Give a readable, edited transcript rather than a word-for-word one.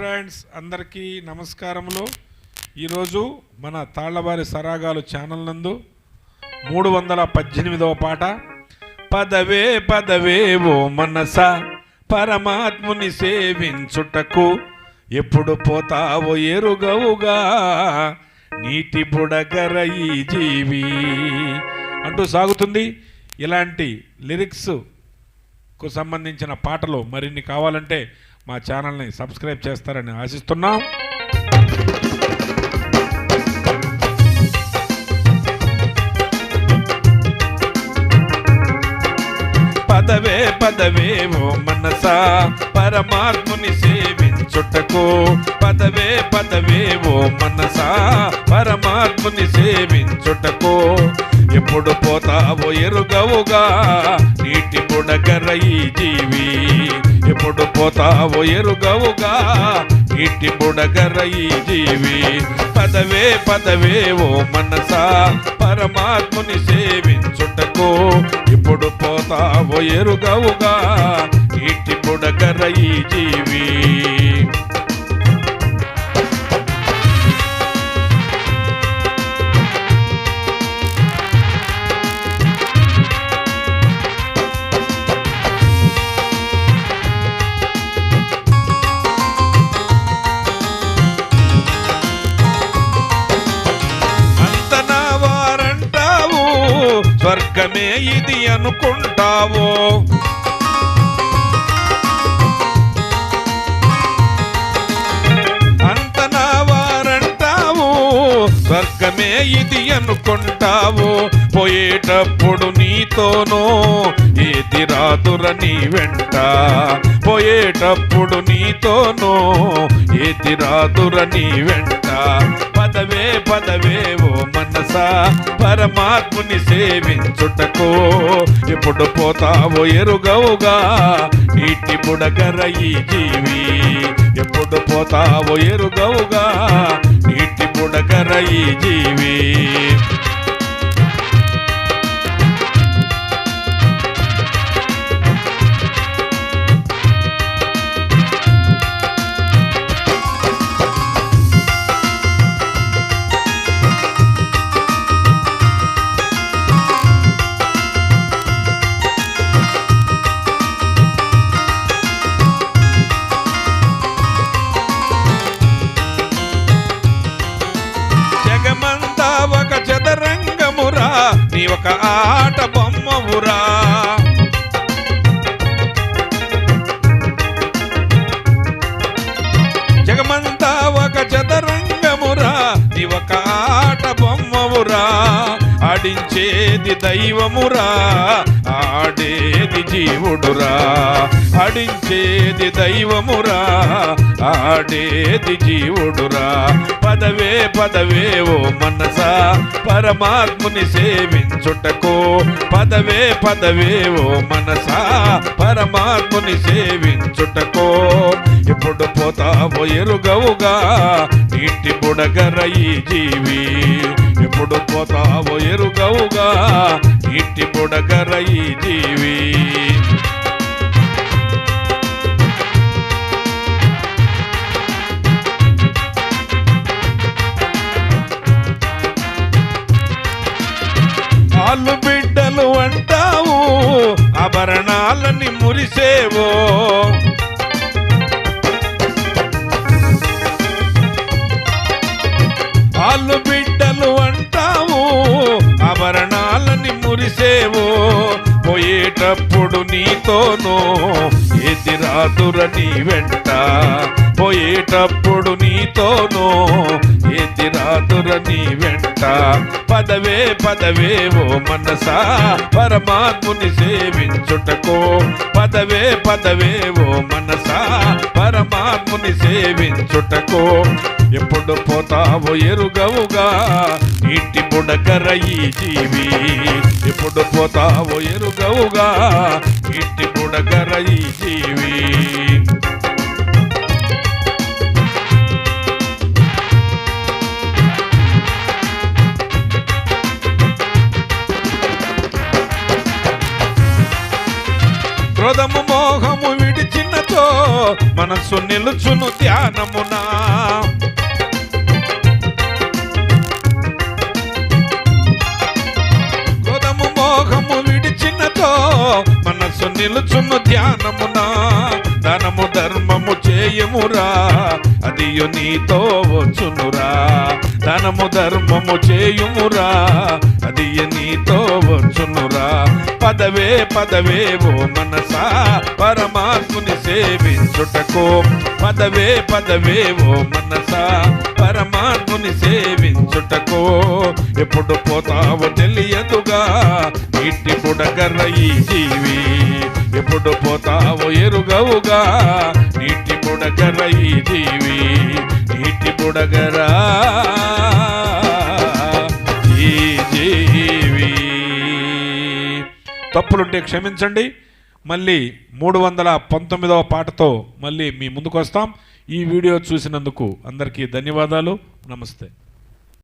Friends, అందరికీ నమస్కారములు. ఈరోజు మన తాళ్లవారి సరాగాలు ఛానల్ నందు 318వ పాట పదవే పదవే ఓ మనస పరమాత్ముని సేవించుటకు ఎప్పుడు పోతావో ఎరుగవుగా నీటి బుడగర ఈ జీవి అంటూ సాగుతుంది. ఇలాంటి లిరిక్స్ కు సంబంధించిన పాటలు మరిన్ని కావాలంటే మా ఛానల్ని సబ్స్క్రైబ్ చేస్తారని ఆశిస్తున్నాం. పదవే పదవే ఓ మనసా పరమాత్ముని సేవించుటకు పదవే పదవే ఓ మనసా పరమాత్ముని సేవించుటకు ఎప్పుడు పోతావో ఎరుగవుగా నీటి బుడగర ఈ జీవి ఎప్పుడు పోతావో ఎరుగవుగా నీటి బుడగర ఈ జీవి పదవే పదవే ఓ మనసా పరమాత్ముని సేవించుటకు ఇప్పుడు పోతావో ఎరుగవుగా నీటి బుడగర ఈ జీవి. స్వర్గమే ఇది అనుకుంటావో అంత నా వారంటావు స్వర్గమే ఇది అనుకుంటావు పోయేటప్పుడు నీతోనో ఏది రాదుర నీ వెంట పోయేటప్పుడు నీతోనో ఏది రాదుర నీ వెంట పదవే పదవే ఓ మనసా పరమాత్ముని సేవించుటకు ఎప్పుడు పోతావో ఎరుగవుగా నీటి బుడగర ఈ జీవి ఎప్పుడు పోతావో ఎరుగవుగా నీటి బుడగర ఈ జీవి. ఒక చదరంగమురా నీ ఒక ఆట బొమ్మవురా జగమంతా ఒక చదరంగమురా నీ ఒక ఆట బొమ్మవురా ఆడించేది దైవమురా ఆడేది జీవుడురా ఆడించేది దైవమురా ఆడేది జీవుడురా పదవే పదవే ఓ మనసా పరమాత్ముని సేవించుటకు పదవే పదవే ఓ మనసా పరమాత్ముని సేవించుటకు ఎప్పుడు పోతావో ఎరుగవుగా నీటి బుడగర ఈ జీవి ఎప్పుడు పోతావో ఎరుగవుగా నీటి బుడగర ఈ జీవి. ఆలు బిడ్డలు అంటావు ఆభరణాలని మురిసేవో ఆలు బిడ్డలు అంటావు ఆభరణాలని మురిసేవో పోయేటప్పుడు నీతోనో ఏది రాదుర నీ వెంట పోయేటప్పుడు నీతోనో ఏది రాదుర నీ వెంట పదవే పదవే ఓ మనసా పరమాత్ముని సేవించుటకు పదవే పదవే ఓ మనసా పరమాత్ముని సేవించుటకు ఎప్పుడు పోతావో ఎరుగవుగా నీటి బుడగర ఈ జీవి ఎప్పుడు పోతావో ఎరుగవుగా నీటి బుడగర ఈ జీవి. క్రోధము మోహము విడిచిన విడిచినతో మనస్సు నిలుచును ధ్యానమునా. క్రోధము మోహము విడిచినతో మనస్సు నిలుచును ధ్యానమునా. దానము ధర్మము చేయమురా అదియు నీతో వచ్చునురా. దానము ధర్మము చేయుమురా అదియు నీతో వచ్చునురా. పదవే పదవే ఓ మనసా పరమాత్ముని సేవించుటకు. పదవే పదవే ఓ మనసా పరమాత్ముని సేవించుటకు. ఎప్పుడు పోతావో తెలియదుగా నీటి బుడగర ఈ జీవి. ఎప్పుడు పోతావో ఎరుగవుగా నీటి బుడగర ఈ జీవి. నీటి బుడగరా ఈ జీవి. తప్పులుంటే క్షమించండి. మళ్ళీ 319వ పాటతో మళ్ళీ మీ ముందుకు వస్తాం. ఈ వీడియో చూసినందుకు అందరికీ ధన్యవాదాలు. నమస్తే.